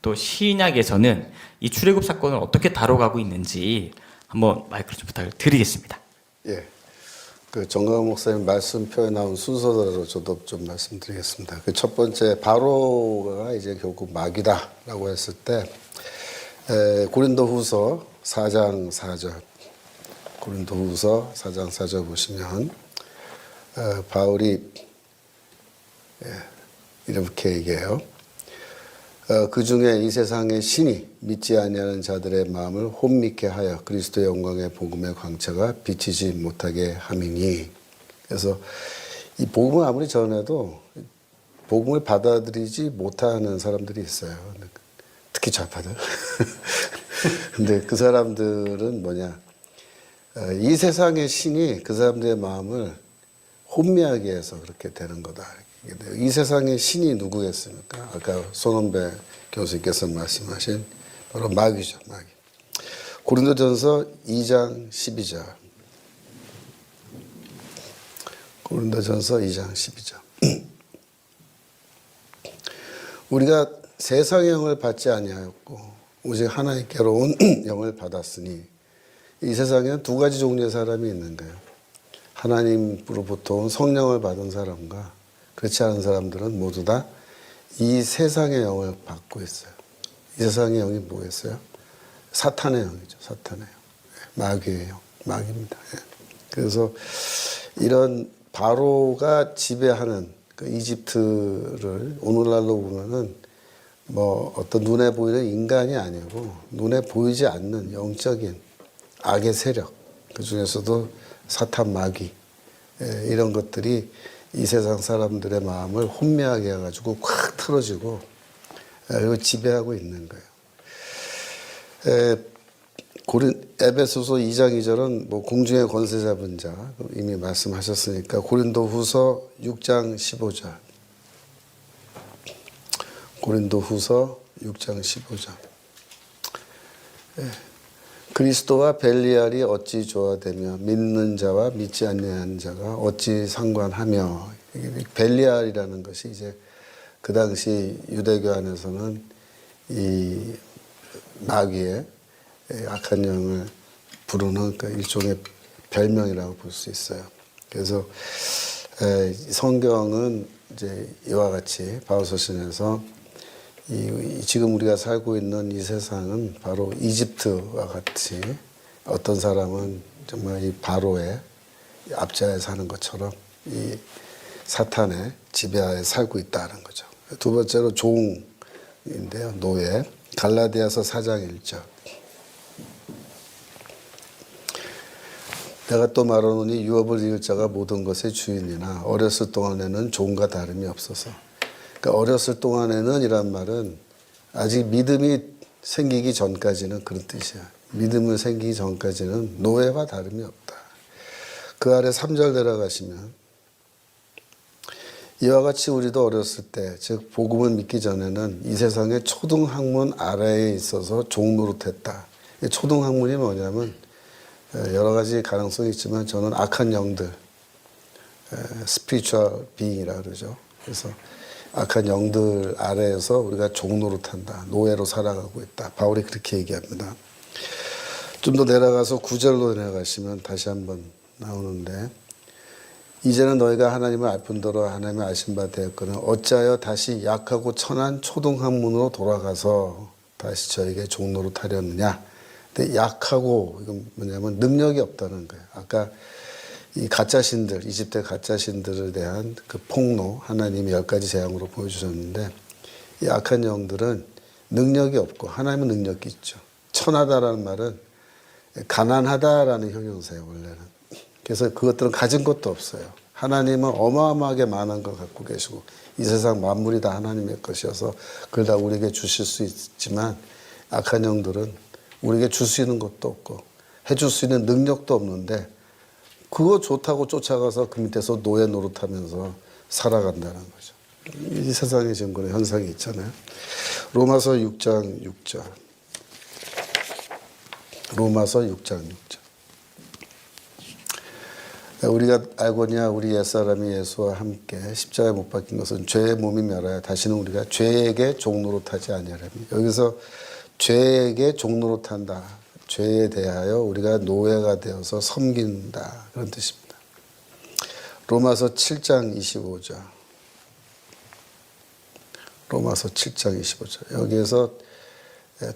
또 신약에서는 이 출애굽 사건을 어떻게 다뤄가고 있는지 한번 마이크를 좀 부탁을 드리겠습니다. 예. 그 정강 목사님 말씀표에 나온 순서대로 저도 좀 말씀드리겠습니다. 그 첫 번째 바로가 이제 결국 마귀다라고 했을 때 고린도후서 4장 4절 고린도후서 4장 4절 보시면 바울이 이렇게 얘기해요. 그 중에 이 세상의 신이 믿지 아니하는 자들의 마음을 혼미케 하여 그리스도의 영광의 복음의 광채가 비치지 못하게 함이니. 그래서 이 복음을 아무리 전해도 복음을 받아들이지 못하는 사람들이 있어요. 특히 좌파들. 근데 그 사람들은 뭐냐? 이 세상의 신이 그 사람들의 마음을 혼미하게 해서 그렇게 되는 거다. 이 세상의 신이 누구겠습니까? 아까 손원배 교수님께서 말씀하신 바로 마귀죠, 마귀. 고린도전서 2장 12절. 고린도전서 2장 12절. 우리가 세상의 영을 받지 아니하였고 오직 하나님께로 온 영을 받았으니 이 세상에는 두 가지 종류의 사람이 있는 거예요. 하나님으로부터 온 성령을 받은 사람과 그렇지 않은 사람들은 모두 다 이 세상의 영을 받고 있어요. 이 세상의 영이 뭐겠어요? 사탄의 영이죠. 사탄의 영. 마귀의 영. 마귀입니다. 그래서 이런 바로가 지배하는 그 이집트를 오늘날로 보면은 뭐 어떤 눈에 보이는 인간이 아니고 눈에 보이지 않는 영적인 악의 세력, 그 중에서도 사탄 마귀 이런 것들이 이 세상 사람들의 마음을 혼미하게 해가지고 콱 틀어지고 그리고 지배하고 있는 거예요. 에베소서 2장 2절은 뭐 공중의 권세 잡은 자 이미 말씀하셨으니까 고린도후서 6장 15절. 고린도후서 6장 15절. 그리스도와 벨리알이 어찌 조화되며 믿는 자와 믿지 않는 자가 어찌 상관하며. 벨리알이라는 것이 이제 그 당시 유대교 안에서는 이 마귀의 악한 영을 부르는 그 일종의 별명이라고 볼 수 있어요. 그래서 성경은 이제 이와 같이 바울서신에서 지금 우리가 살고 있는 이 세상은 바로 이집트와 같이 어떤 사람은 정말 이 바로의 앞자에 사는 것처럼 이 사탄의 지배하에 살고 있다는 거죠. 두 번째로 종인데요. 노예. 갈라디아서 4장 1절. 내가 또 말하노니 유업을 이을 자가 모든 것의 주인이나 어렸을 동안에는 종과 다름이 없어서. 그러니까 어렸을 동안에는 이란 말은 아직 믿음이 생기기 전까지는 그런 뜻이야. 믿음이 생기기 전까지는 노예와 다름이 없다. 그 아래 3절 내려가시면 이와 같이 우리도 어렸을 때, 즉 복음을 믿기 전에는 이 세상의 초등학문 아래에 있어서 종노릇했다. 초등학문이 뭐냐면 여러 가지 가능성이 있지만 저는 악한 영들, spiritual being이라 그러죠. 그래서 악한 영들 아래에서 우리가 종노릇한다. 노예로 살아가고 있다. 바울이 그렇게 얘기합니다. 좀 더 내려가서 9절로 내려가시면 다시 한번 나오는데 이제는 너희가 하나님을 알 뿐더러 하나님을 아신 바 되었거늘 어찌하여 다시 약하고 천한 초등학문으로 돌아가서 다시 저에게 종노릇하려느냐. 근데 약하고 이건 뭐냐면 능력이 없다는 거예요. 아까 이 가짜신들, 이집트의 가짜신들에 대한 그 폭로, 하나님이 10가지 재앙으로 보여주셨는데 이 악한 영들은 능력이 없고 하나님은 능력이 있죠. 천하다라는 말은 가난하다라는 형용사예요, 원래는. 그래서 그것들은 가진 것도 없어요. 하나님은 어마어마하게 많은 걸 갖고 계시고 이 세상 만물이 다 하나님의 것이어서 그걸 다 우리에게 주실 수 있지만 악한 영들은 우리에게 줄 수 있는 것도 없고 해줄 수 있는 능력도 없는데 그거 좋다고 쫓아가서 그 밑에서 노예 노릇하면서 살아간다는 거죠. 이 세상에 지금 그런 현상이 있잖아요. 로마서 6장 6절. 로마서 6장 6절. 우리가 알거니와 우리 옛사람이 예수와 함께 십자가에 못 박힌 것은 죄의 몸이 멸하여 다시는 우리가 죄에게 종로로 타지 아니하리니. 여기서 죄에게 종로로 탄다. 죄에 대하여 우리가 노예가 되어서 섬긴다. 그런 뜻입니다. 로마서 7장 25절. 로마서 7장 25절. 여기에서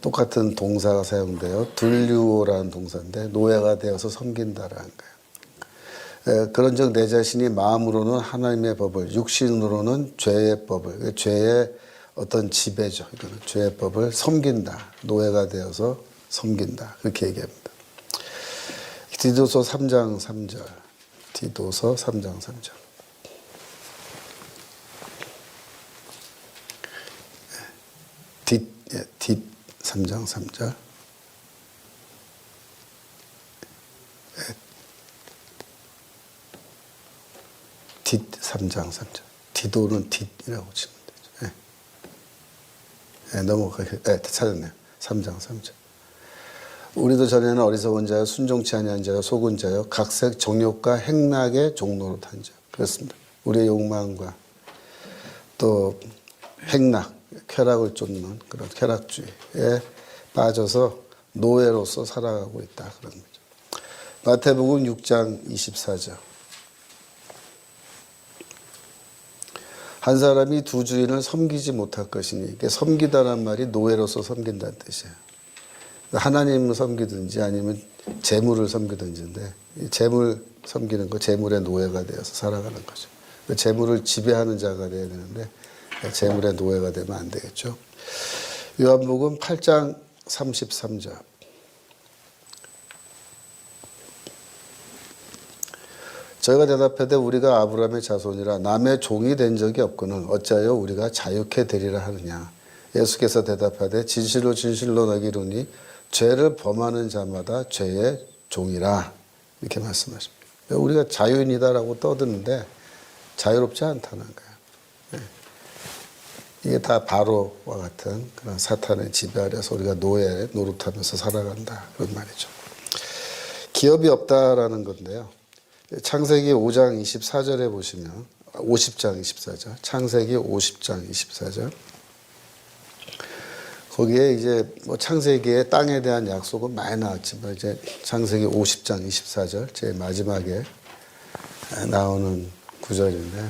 똑같은 동사가 사용돼요. 둘류오라는 동사인데 노예가 되어서 섬긴다라는 거예요. 그런즉 내 자신이 마음으로는 하나님의 법을, 육신으로는 죄의 법을, 죄의 어떤 지배죠. 이거는 죄의 법을 섬긴다. 노예가 되어서 섬긴다. 그렇게 얘기합니다. 디도서 3장 3절. 디도서 3장 3절. 뒷 3장 3절. 뒷 3장 3절. 디도는 뒷이라고 치면 되죠. 찾았네요. 3장 3절. 우리도 전에는 어리석은 자여 순종치 아니한 자여 속은 자여 각색 정욕과 행락의 종로로 탄 자. 그렇습니다. 우리의 욕망과 또 행락, 쾌락을 쫓는 그런 쾌락주의에 빠져서 노예로서 살아가고 있다. 그런 거죠. 마태복음 6장 24절. 한 사람이 두 주인을 섬기지 못할 것이니, 섬기다란 말이 노예로서 섬긴다는 뜻이에요. 하나님을 섬기든지 아니면 재물을 섬기든지인데, 재물 섬기는 거, 재물의 노예가 되어서 살아가는 거죠. 재물을 지배하는 자가 되어야 되는데 재물의 노예가 되면 안 되겠죠. 요한복음 8장 33절. 저희가 대답하되 우리가 아브라함의 자손이라 남의 종이 된 적이 없거늘 어찌하여 우리가 자유케 되리라 하느냐. 예수께서 대답하되 진실로 진실로 너희에게 이르노니 죄를 범하는 자마다 죄의 종이라. 이렇게 말씀하십니다. 우리가 자유인이다라고 떠드는데 자유롭지 않다는 거예요. 이게 다 바로와 같은 그런 사탄의 지배 아래서 우리가 노예 노릇하면서 살아간다. 그런 말이죠. 기업이 없다라는 건데요. 창세기 5장 24절에 보시면 50장 24절. 창세기 50장 24절. 거기에 이제 뭐 창세기의 땅에 대한 약속은 많이 나왔지만 이제 창세기 50장 24절 제일 마지막에 나오는 구절인데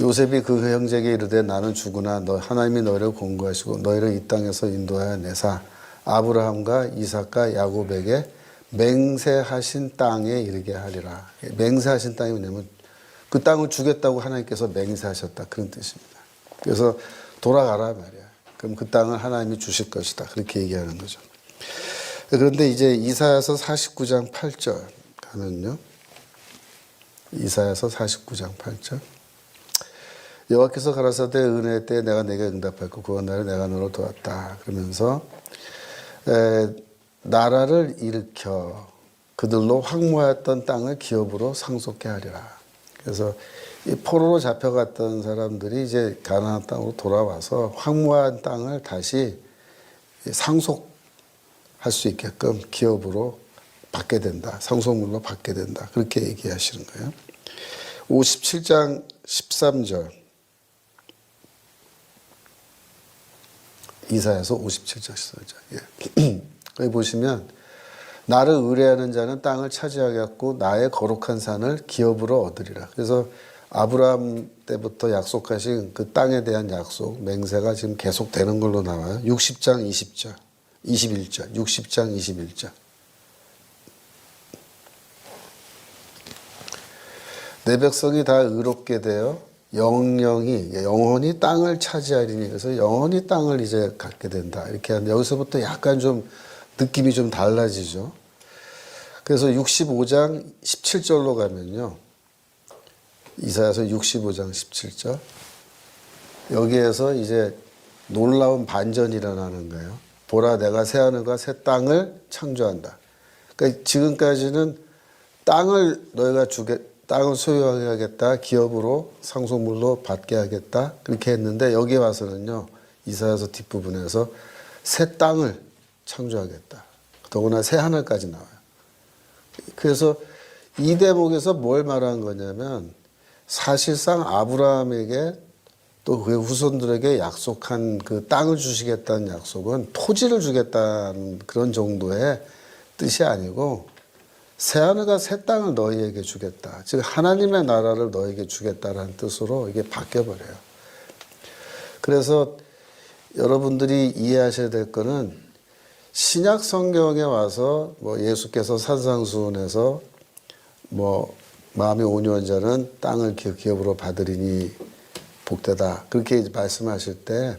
요셉이 그 형제에게 이르되 나는 죽으나 하나님이 너희를 공고하시고 너희를 이 땅에서 인도하여 내사 아브라함과 이삭과 야곱에게 맹세하신 땅에 이르게 하리라. 맹세하신 땅이 뭐냐면 그 땅을 주겠다고 하나님께서 맹세하셨다. 그런 뜻입니다. 그래서 돌아가라 말이야. 그럼 그 땅을 하나님이 주실 것이다. 그렇게 얘기하는 거죠. 그런데 이제 이사야서 49장 8절 가면요. 이사야서 49장 8절. 여호와께서 가라사대 은혜의 때에 내가 내게 응답했고 그건 날에 내가 너를 도왔다. 그러면서 나라를 일으켜 그들로 황무하였던 땅을 기업으로 상속케 하리라. 그래서 이 포로로 잡혀갔던 사람들이 이제 가나안 땅으로 돌아와서 황무한 땅을 다시 상속할 수 있게끔 기업으로 받게 된다. 상속물로 받게 된다. 그렇게 얘기하시는 거예요. 57장 13절. 이사야서 57장 13절. 여기 보시면 나를 의뢰하는 자는 땅을 차지하겠고 나의 거룩한 산을 기업으로 얻으리라. 그래서 아브라함 때부터 약속하신 그 땅에 대한 약속, 맹세가 지금 계속되는 걸로 나와요. 60장 20절, 21절, 60장 21절. 내 백성이 다 의롭게 되어 영원히 땅을 차지하리니. 그래서 영원히 땅을 이제 갖게 된다. 이렇게 하는데 여기서부터 약간 좀 느낌이 좀 달라지죠. 그래서 65장 17절로 가면요. 이사야서 65장 17절. 여기에서 이제 놀라운 반전이 일어나는 거예요. 보라 내가 새 하늘과 새 땅을 창조한다. 그러니까 지금까지는 땅을 너희가 땅을 소유하게 하겠다. 기업으로 상속물로 받게 하겠다. 그렇게 했는데 여기 와서는요. 이사야서 뒷부분에서 새 땅을 창조하겠다. 더구나 새 하늘까지 나와요. 그래서 이 대목에서 뭘 말한 거냐면 사실상 아브라함에게 또 그의 후손들에게 약속한 그 땅을 주시겠다는 약속은 토지를 주겠다는 그런 정도의 뜻이 아니고 새하늘과 새 땅을 너희에게 주겠다. 즉 하나님의 나라를 너희에게 주겠다라는 뜻으로 이게 바뀌어버려요. 그래서 여러분들이 이해하셔야 될 거는 신약 성경에 와서 뭐 예수께서 산상수훈에서 뭐 마음이 온유한 자는 땅을 기업으로 받으리니 복되다. 그렇게 말씀하실 때,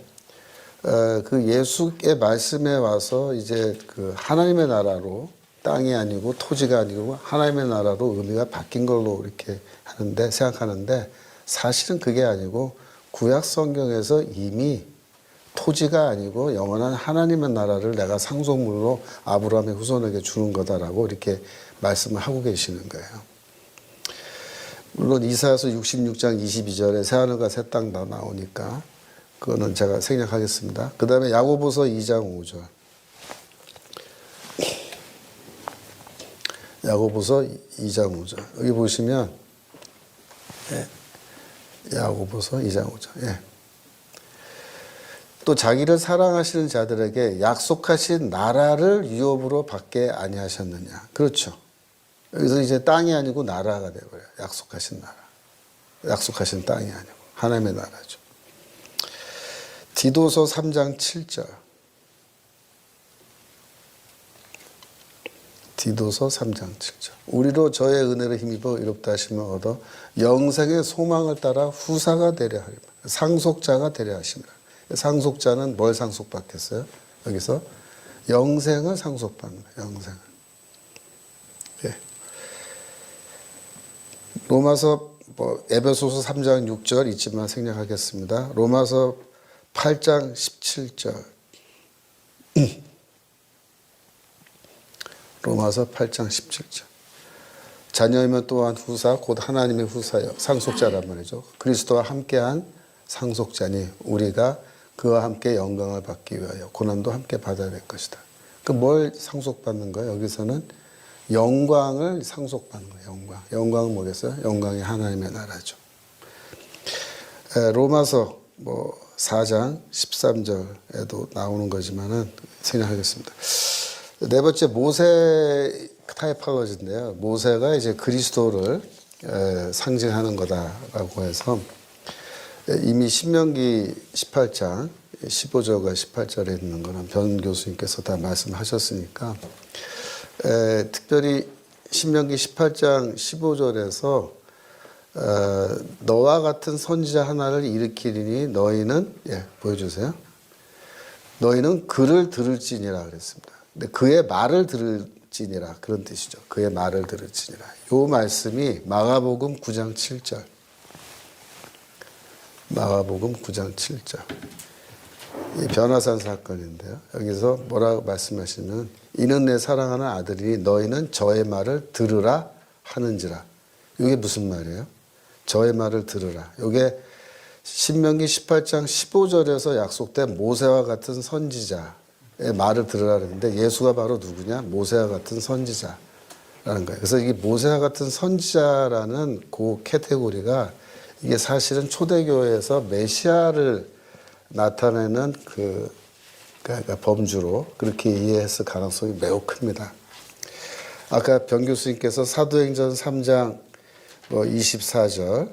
그 예수의 말씀에 와서 이제 그 하나님의 나라로 땅이 아니고 토지가 아니고 하나님의 나라로 의미가 바뀐 걸로 이렇게 하는데, 생각하는데 사실은 그게 아니고 구약 성경에서 이미 토지가 아니고 영원한 하나님의 나라를 내가 상속물로 아브라함의 후손에게 주는 거다라고 이렇게 말씀을 하고 계시는 거예요. 물론 이사야서 66장 22절에 새하늘과 새 땅 다 나오니까 그거는 제가 생략하겠습니다. 그 다음에 야고보서 2장 5절. 야고보서 2장 5절. 여기 보시면 야고보서 2장 5절. 예. 또 자기를 사랑하시는 자들에게 약속하신 나라를 유업으로 받게 아니하셨느냐. 그렇죠. 여기서 이제 땅이 아니고 나라가 되어버려요. 약속하신 나라. 약속하신 땅이 아니고 하나님의 나라죠. 디도서 3장 7절. 디도서 3장 7절. 우리로 저의 은혜를 힘입어 이롭다 하심을 얻어 영생의 소망을 따라 후사가 되려 하리라. 상속자가 되려 하십니다. 상속자는 뭘 상속받겠어요? 여기서 영생을 상속받는 거예요. 영생을. 예. 로마서 에베소서 3장 6절 있지만 생략하겠습니다. 로마서 8장 17절. 로마서 8장 17절. 자녀이면 또한 후사 곧 하나님의 후사여 상속자란 말이죠. 그리스도와 함께한 상속자니 우리가 그와 함께 영광을 받기 위하여 고난도 함께 받아야 될 것이다. 그 뭘 상속받는 거예요? 여기서는 영광을 상속받는 거예요. 영광. 영광은 뭐겠어요? 영광이 하나님의 나라죠. 로마서 4장 13절에도 나오는 거지만은 생략하겠습니다. 네 번째 모세 타이팔로지인데요. 모세가 이제 그리스도를 상징하는 거다라고 해서 이미 신명기 18장 15절과 18절에 있는 거는 변 교수님께서 다 말씀하셨으니까 특별히 신명기 18장 15절에서 너와 같은 선지자 하나를 일으키리니 너희는 보여주세요. 너희는 그를 들을지니라 그랬습니다. 근데 그의 말을 들을지니라 그런 뜻이죠. 그의 말을 들을지니라. 요 말씀이 마가복음 9장 7절. 마가복음 9장 7절. 이 변화산 사건인데요. 여기서 뭐라고 말씀하시면 이는 내 사랑하는 아들이니 너희는 저의 말을 들으라 하는지라. 이게 무슨 말이에요? 저의 말을 들으라. 이게 신명기 18장 15절에서 약속된 모세와 같은 선지자의 말을 들으라 그랬는데 예수가 바로 누구냐? 모세와 같은 선지자라는 거예요. 그래서 이게 모세와 같은 선지자라는 그 카테고리가 이게 사실은 초대교회에서 메시아를 나타내는 그러니까 범주로 그렇게 이해했을 가능성이 매우 큽니다. 아까 변 교수님께서 사도행전 3장 24절,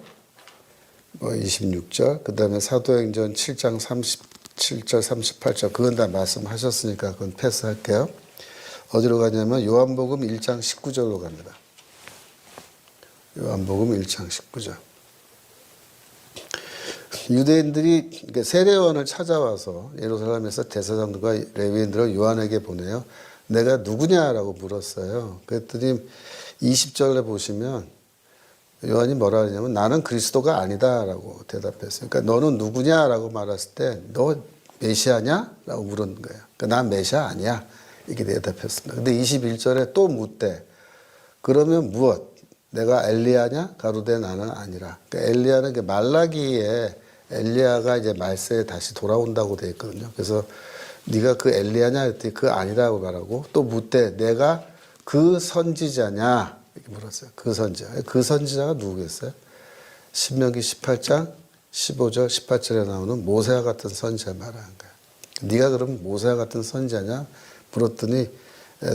26절, 그 다음에 사도행전 7장 37절, 38절, 그건 다 말씀하셨으니까 그건 패스할게요. 어디로 가냐면 요한복음 1장 19절로 갑니다. 요한복음 1장 19절. 유대인들이 세례요한을 찾아와서 예루살렘에서 대사장들과 레위인들을 요한에게 보내요. 내가 누구냐라고 물었어요. 그랬더니 20절에 보시면 요한이 뭐라 하냐면 나는 그리스도가 아니다라고 대답했어요. 그러니까 너는 누구냐라고 말했을 때 너 메시아냐? 라고 물은 거예요. 그러니까 난 메시아 아니야. 이렇게 대답했습니다. 근데 21절에 또 묻대. 그러면 무엇? 내가 엘리야냐? 가로되 나는 아니라. 그러니까 엘리야는 말라기에 엘리야가 이제 말세에 다시 돌아온다고 되어 있거든요. 그래서 네가 그 엘리야냐? 했더니 그 아니라고 말하고 또 묻대. 내가 그 선지자냐? 이렇게 물었어요. 그 선지자. 그 선지자가 누구겠어요? 신명기 18장 15절 18절에 나오는 모세와 같은 선지자 말하는 거야. 네가 그럼 모세와 같은 선지자냐? 물었더니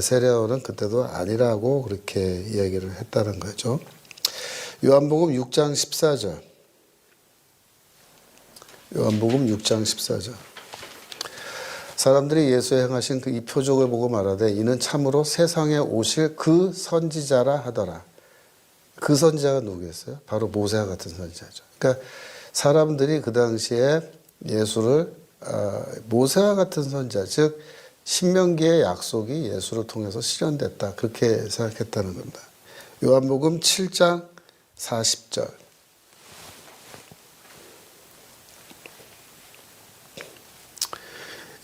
세례요한은 그때도 아니라고 그렇게 이야기를 했다는 거죠. 요한복음 6장 14절. 요한복음 6장 14절. 사람들이 예수의 행하신 그 이 표적을 보고 말하되 이는 참으로 세상에 오실 그 선지자라 하더라. 그 선지자가 누구겠어요? 바로 모세와 같은 선지자죠. 그러니까 사람들이 그 당시에 예수를 모세와 같은 선지자, 즉 신명기의 약속이 예수를 통해서 실현됐다. 그렇게 생각했다는 겁니다. 요한복음 7장 40절.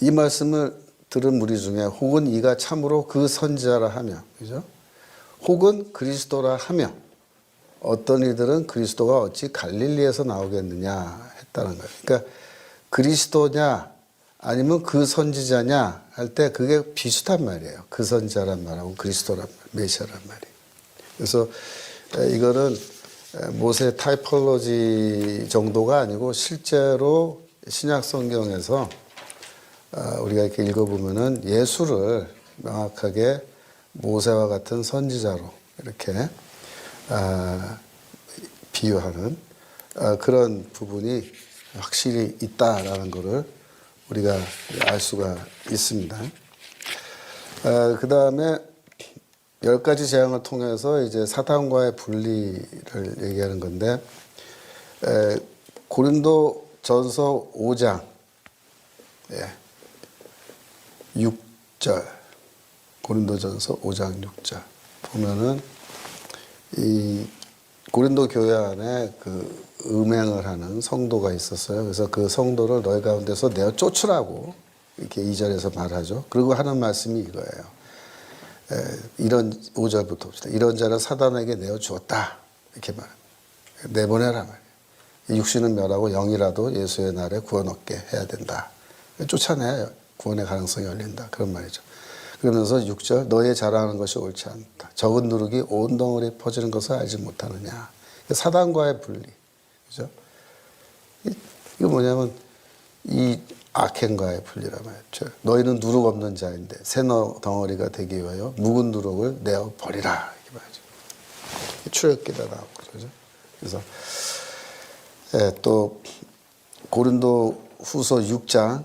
이 말씀을 들은 무리 중에 혹은 이가 참으로 그 선지자라 하며, 그죠? 혹은 그리스도라 하며, 어떤 이들은 그리스도가 어찌 갈릴리에서 나오겠느냐 했다는 거예요. 그러니까 그리스도냐 아니면 그 선지자냐 할 때 그게 비슷한 말이에요. 그 선지자란 말하고 그리스도란 말, 메시아란 말이. 그래서 이거는 모세 타이폴로지 정도가 아니고 실제로 신약 성경에서 우리가 이렇게 읽어보면은 예수를 명확하게 모세와 같은 선지자로 이렇게 비유하는 그런 부분이 확실히 있다라는 것을 우리가 알 수가 있습니다. 그 다음에 10가지 재앙을 통해서 이제 사탄과의 분리를 얘기하는 건데, 고린도 전서 5장 6절, 고린도 전서 5장 6절 보면은 이 고린도 교회 안에 그 음행을 하는 성도가 있었어요. 그래서 그 성도를 너희 가운데서 내어 쫓으라고 이렇게 2절에서 말하죠. 그리고 하는 말씀이 이거예요. 이런 5절부터 봅시다. 이런 자를 사단에게 내어 주었다. 이렇게 말합니다. 내보내라 말이에요. 육신은 멸하고 영이라도 예수의 날에 구원 얻게 해야 된다. 쫓아내야 구원의 가능성이 열린다. 그런 말이죠. 그러면서 6절 너희의 자랑하는 것이 옳지 않다. 적은 누룩이 온 덩어리에 퍼지는 것을 알지 못하느냐. 사단과의 분리. 그죠? 이거 뭐냐면 이 악행과의 분리란 말이죠. 너희는 누룩 없는 자인데 새 덩어리가 되기 위하여 묵은 누룩을 내어 버리라. 이렇게 말이죠. 출애굽기다 나오고 그러죠. 그래서 또 고린도 후서 6장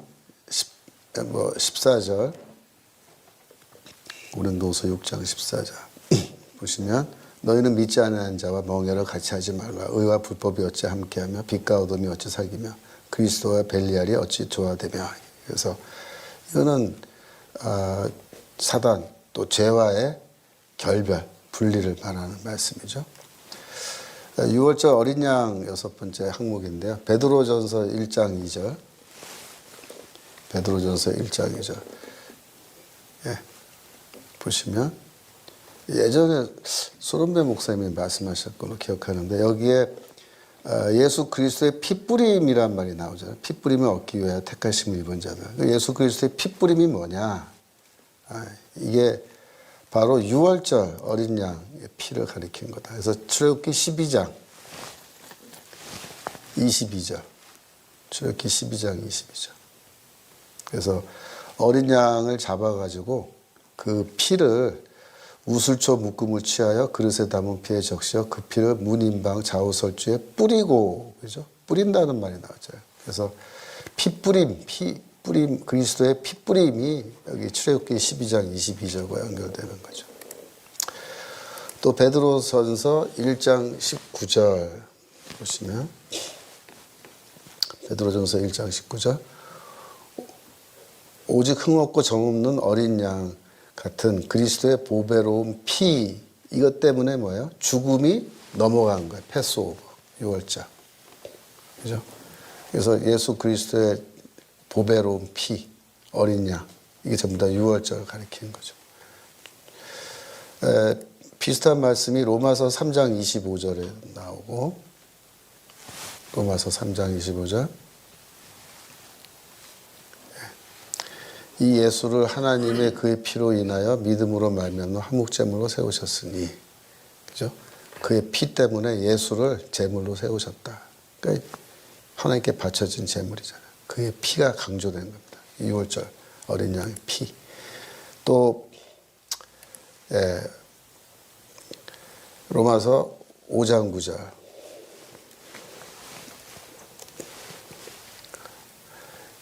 14절 고린도후서 6장 14절 보시면 너희는 믿지 않는 자와 멍에를 같이 하지 말라. 의와 불법이 어찌 함께하며 빛과 어둠이 어찌 사귀며 그리스도와 벨리알이 어찌 조화되며. 그래서 이거는 사단 또 죄와의 결별 분리를 말하는 말씀이죠. 6월절 어린 양 6번째 항목인데요. 베드로전서 1장 2절. 베드로전서 1장 2절. 보시면 예전에 소름배 목사님이 말씀하셨던 걸로 기억하는데 여기에 예수 그리스도의 피뿌림이란 말이 나오잖아요. 피뿌림을 얻기 위하여 택하심을 입은 자들. 예수 그리스도의 피뿌림이 뭐냐? 이게 바로 6월절 어린 양의 피를 가리키는 거다. 그래서 출애굽기 12장 22절. 출애굽기 12장 22절. 그래서 어린 양을 잡아가지고 그 피를 우슬초 묶음을 취하여 그릇에 담은 피에 적셔 그 피를 문인방 좌우설주에 뿌리고, 그죠? 뿌린다는 말이 나왔죠. 그래서 피뿌림, 그리스도의 피뿌림이 여기 출애굽기 12장 22절과 연결되는 거죠. 또 베드로전서 1장 19절 보시면 베드로전서 1장 19절 오직 흠없고 정없는 어린 양 같은 그리스도의 보배로운 피 이것 때문에 뭐예요? 죽음이 넘어간 거예요. 패스오버 6월절. 그죠? 그래서 예수 그리스도의 보배로운 피 어린 양 이게 전부 다 6월절을 가리키는 거죠. 비슷한 말씀이 로마서 3장 25절에 나오고 로마서 3장 25절 이 예수를 하나님의 그의 피로 인하여 믿음으로 말미암아 한목제물로 세우셨으니 그의 피 때문에 예수를 제물로 세우셨다. 그러니까 하나님께 바쳐진 제물이잖아요. 그의 피가 강조된 겁니다. 6월절 어린 양의 피. 또 로마서 5장 9절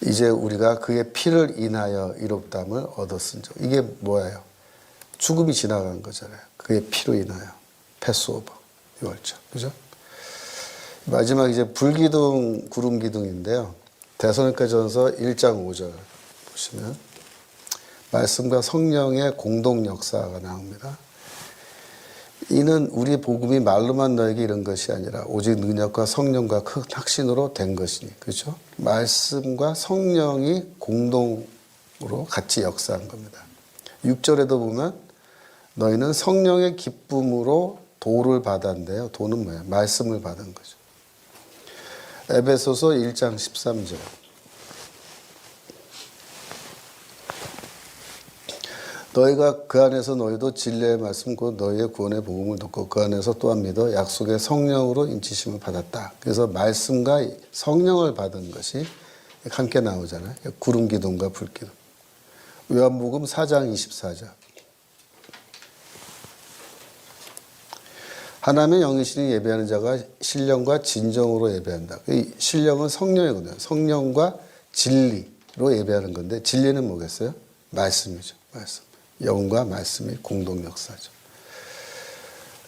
이제 우리가 그의 피를 인하여 이롭다함을 얻었은즉. 이게 뭐예요? 죽음이 지나간 거잖아요. 그의 피로 인하여. 패스오버 6월절. 그죠? 마지막 이제 불기둥 구름기둥인데요. 데살로니가전서 1장 5절 보시면 말씀과 성령의 공동 역사가 나옵니다. 이는 우리 복음이 말로만 너에게 이른 것이 아니라 오직 능력과 성령과 큰 확신으로 된 것이니. 그렇죠? 말씀과 성령이 공동으로 같이 역사한 겁니다. 6절에도 보면 너희는 성령의 기쁨으로 도를 받았는데요. 도는 뭐예요? 말씀을 받은 거죠. 에베소서 1장 13절. 너희가 그 안에서 너희도 진리의 말씀 곧 너희의 구원의 복음을 듣고 그 안에서 또한 믿어 약속의 성령으로 인치심을 받았다. 그래서 말씀과 성령을 받은 것이 함께 나오잖아요. 구름기둥과 불기둥. 요한복음 4장 24절. 하나님의 영이시니 예배하는 자가 신령과 진정으로 예배한다. 이 신령은 성령이거든요. 성령과 진리로 예배하는 건데 진리는 뭐겠어요? 말씀이죠. 말씀. 영과 말씀이 공동 역사죠.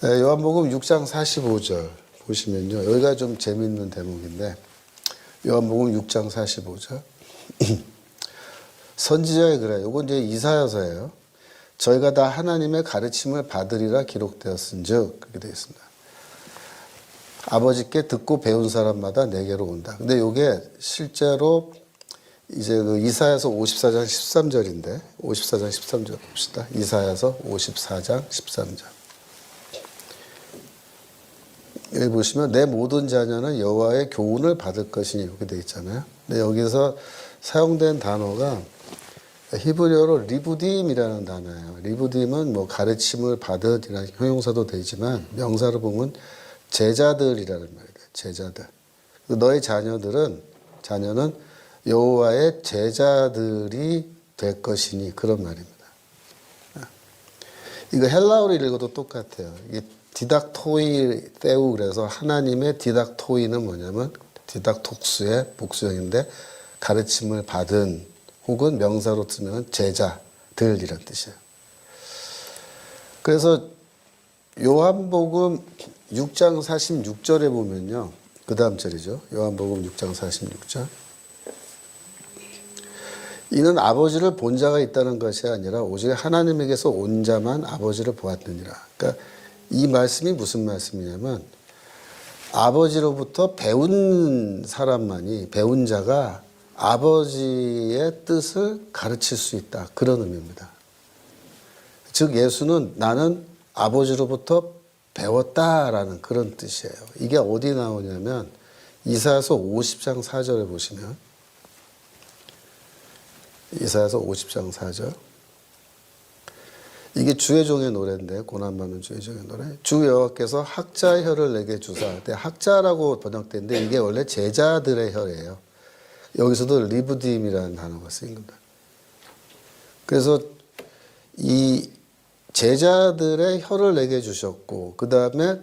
요한복음 6장 45절 보시면요. 여기가 좀 재미있는 대목인데 요한복음 6장 45절. 선지자의 글에 요건 이제 이사야서예요. 저희가 다 하나님의 가르침을 받으리라 기록되었은즉 그렇게 되어 있습니다. 아버지께 듣고 배운 사람마다 내게로 온다. 근데 이게 실제로 이제 그 이사야서 54장 13절인데 54장 13절 봅시다. 이사야서 54장 13절. 여기 보시면 내 모든 자녀는 여호와의 교훈을 받을 것이니 이렇게 되어 있잖아요. 근데 여기서 사용된 단어가 히브리어로 리부딤이라는 단어예요. 리부딤은 뭐 가르침을 받으라는 형용사도 되지만 명사로 보면 제자들이라는 말이에요. 제자들. 너의 자녀는 여호와의 제자들이 될 것이니 그런 말입니다. 이거 헬라어로 읽어도 똑같아요. 이게 디닥토이 테우 그래서 하나님의 디닥토이는 뭐냐면 디닥톡스의 복수형인데 가르침을 받은 혹은 명사로 쓰면 제자들이란 뜻이에요. 그래서 요한복음 6장 46절에 보면요. 그 다음 절이죠. 요한복음 6장 46절. 이는 아버지를 본 자가 있다는 것이 아니라 오직 하나님에게서 온 자만 아버지를 보았느니라. 그러니까 이 말씀이 무슨 말씀이냐면 아버지로부터 배운 사람만이 배운 자가 아버지의 뜻을 가르칠 수 있다. 그런 의미입니다. 즉 예수는 나는 아버지로부터 배웠다라는 그런 뜻이에요. 이게 어디 나오냐면 이사야서 50장 4절에 보시면 이사야서 50장 4절. 이게 주의 종의 노래인데 고난받는 주의 종의 노래. 주 여호와께서 학자의 혀를 내게 주사. 학자라고 번역되는데 이게 원래 제자들의 혀예요. 여기서도 리브딤이라는 단어가 쓰인 겁니다. 그래서 이 제자들의 혀를 내게 주셨고 그 다음에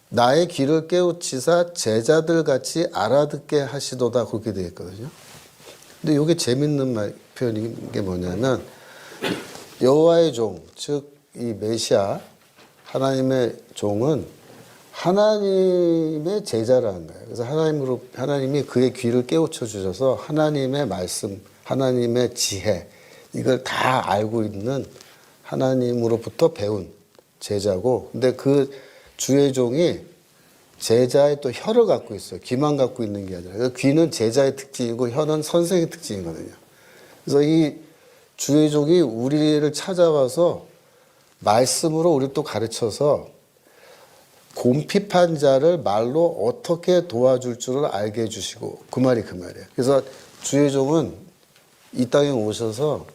나의 귀를 깨우치사 제자들 같이 알아듣게 하시도다 그렇게 되어 있거든요. 근데 이게 재밌는 표현인 게 뭐냐면 여호와의 종, 즉 이 메시아 하나님의 종은 하나님의 제자라는 거예요. 그래서 하나님이 그의 귀를 깨우쳐 주셔서 하나님의 말씀, 하나님의 지혜 이걸 다 알고 있는 하나님으로부터 배운 제자고, 근데 그 주의 종이 제자의 또 혀를 갖고 있어요. 귀만 갖고 있는 게 아니라. 귀는 제자의 특징이고 혀는 선생의 특징이거든요. 그래서 이 주의 종이 우리를 찾아와서 말씀으로 우리를 또 가르쳐서 곰핍한 자를 말로 어떻게 도와줄 줄을 알게 해주시고 그 말이 그 말이에요. 그래서 주의 종은 이 땅에 오셔서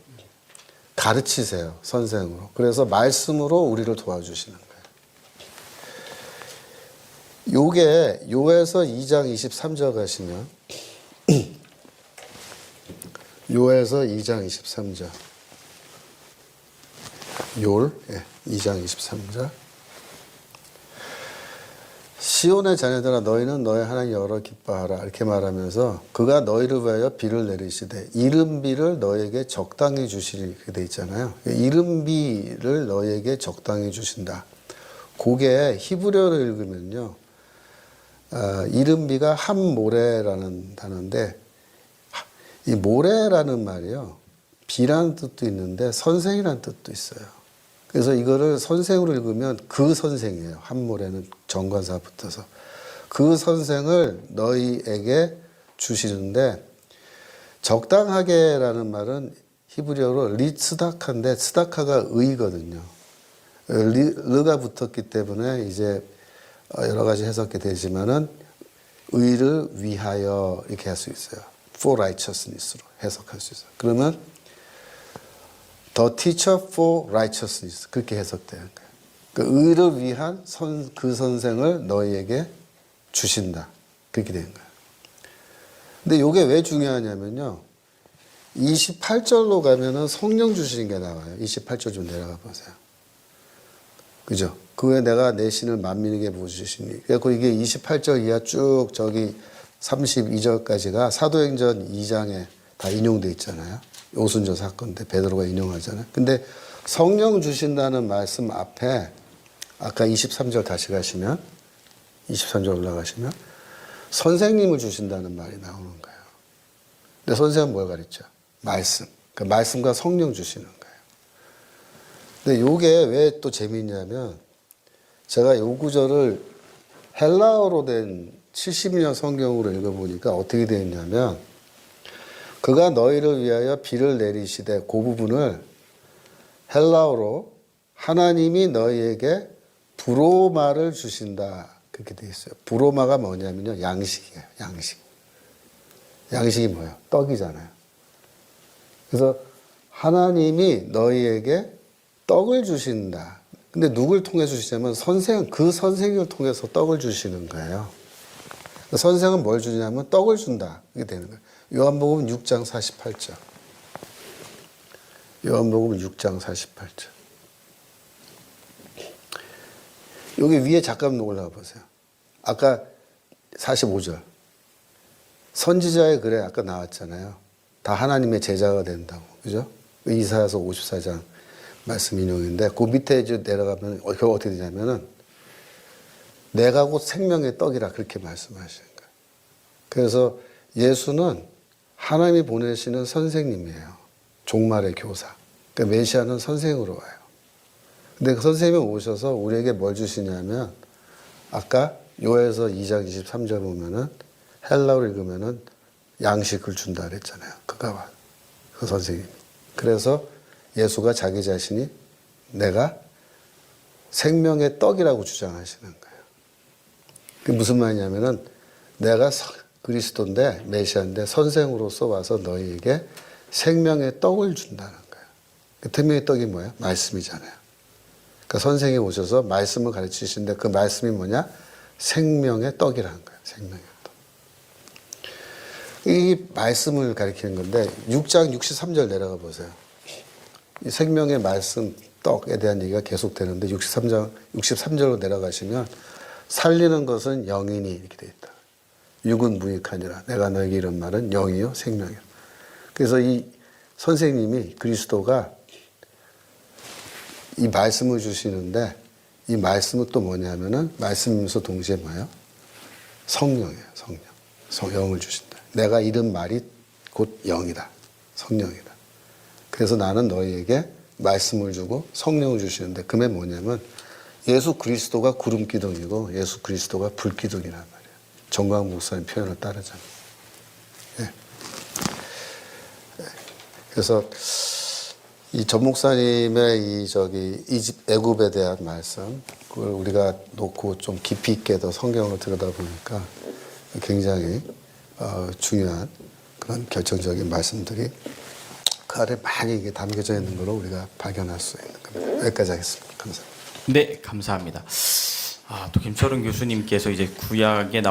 가르치세요. 선생으로. 그래서 말씀으로 우리를 도와주시는 거예요. 요게 요에서 2장 23절 가시면 요에서 2장 23절 욥 2장 23절 시온의 자녀들아 너희는 너희 하나님 여호와를 기뻐하라 이렇게 말하면서 그가 너희를 위하여 비를 내리시되 이른 비를 너희에게 적당히 주시리 이렇게 돼 있잖아요. 이른 비를 너희에게 적당히 주신다. 그게 히브리어를 읽으면요. 이른 비가 함모레라는 단어인데 이 모레라는 말이요. 비라는 뜻도 있는데 선생이라는 뜻도 있어요. 그래서 이거를 선생으로 읽으면 그 선생이에요. 함모레는 정관사 붙어서. 그 선생을 너희에게 주시는데 적당하게라는 말은 히브리어로 리츠다카인데 스다카가 의거든요. 르가 붙었기 때문에 이제 여러 가지 해석이 되지만은 의를 위하여 이렇게 할 수 있어요. For righteousness로 해석할 수 있어요. 그러면 The teacher for righteousness 그렇게 해석되는 거예요. 그 의를 위한 그 선생을 너희에게 주신다. 그렇게 되는 거예요. 근데 이게 왜 중요하냐면요. 28절로 가면은 성령 주시는 게 나와요. 28절 좀 내려가 보세요. 그죠? 그 후에 내가 내 신을 만민에게 부어주시니. 그래서 이게 28절 이하 쭉 저기 32절까지가 사도행전 2장에 다 인용돼 있잖아요. 오순절 사건인데 베드로가 인용하잖아요. 근데 성령 주신다는 말씀 앞에 아까 23절 다시 가시면 23절 올라가시면 선생님을 주신다는 말이 나오는 거예요. 근데 선생은 뭘 가르쳐? 말씀. 그 말씀과 성령 주시는 거예요. 근데 요게 왜 또 재미있냐면 제가 요 구절을 헬라어로 된 70년 성경으로 읽어보니까 어떻게 되어 있냐면 그가 너희를 위하여 비를 내리시되 그 부분을 헬라어로 하나님이 너희에게 브로마를 주신다 그렇게 되어 있어요. 브로마가 뭐냐면요. 양식이에요. 양식. 양식이 뭐예요? 떡이잖아요. 그래서 하나님이 너희에게 떡을 주신다. 근데 누굴 통해 주시냐면 그 선생을 통해서 떡을 주시는 거예요. 선생은 뭘 주냐면 떡을 준다. 이게 되는 거예요. 요한복음 6장 48절. 요한복음 6장 48절. 여기 위에 잠깐 올라가 보세요. 아까 45절. 선지자의 글에 아까 나왔잖아요. 다 하나님의 제자가 된다고. 그죠? 이사야서 54장 말씀 인용인데 그 밑에 이제 내려가면 그거 어떻게 되냐면은 내가 곧 생명의 떡이라 그렇게 말씀하시는 거예요. 그래서 예수는 하나님이 보내시는 선생님이에요. 종말의 교사. 그러니까 메시아는 선생으로 와요. 근데 그 선생님이 오셔서 우리에게 뭘 주시냐면 아까 요에서 2장 23절 보면은 헬라어로 읽으면은 양식을 준다 그랬잖아요. 그가 와. 그 선생님. 그래서 예수가 자기 자신이 내가 생명의 떡이라고 주장하시는 거예요. 그게 무슨 말이냐면은 내가 그리스도인데 메시아인데 선생으로서 와서 너희에게 생명의 떡을 준다는 거예요. 그 생명의 떡이 뭐예요? 말씀이잖아요. 그러니까 선생이 오셔서 말씀을 가르치시는데 그 말씀이 뭐냐? 생명의 떡이라는 거예요. 생명의 떡. 이 말씀을 가리키는 건데 6장 63절 내려가 보세요. 이 생명의 말씀 떡에 대한 얘기가 계속 되는데 63절로 내려가시면 살리는 것은 영이니 이렇게 되어 있다. 육은 무익하니라. 내가 너에게 이런 말은 영이요 생명이요. 그래서 이 선생님이 그리스도가 이 말씀을 주시는데 이 말씀은 또 뭐냐면은 말씀이면서 동시에 뭐예요? 성령이에요. 성령. 영을 주신다. 내가 이런 말이 곧 영이다. 성령이다. 그래서 나는 너희에게 말씀을 주고 성령을 주시는데 그게 뭐냐면 예수 그리스도가 구름 기둥이고 예수 그리스도가 불 기둥이란 말이에요. 정광 목사님 표현을 따르자면. 예. 그래서 이 전 목사님의 애굽에 대한 말씀 그걸 우리가 놓고 좀 깊이 있게 더 성경으로 들여다보니까 굉장히 중요한 그런 결정적인 말씀들이 그 안에 많이 이게 담겨져 있는 걸로 우리가 발견할 수 있는 겁니다. 여기까지 하겠습니다. 감사합니다. 네, 감사합니다. 또 김철은 교수님께서 이제 구약에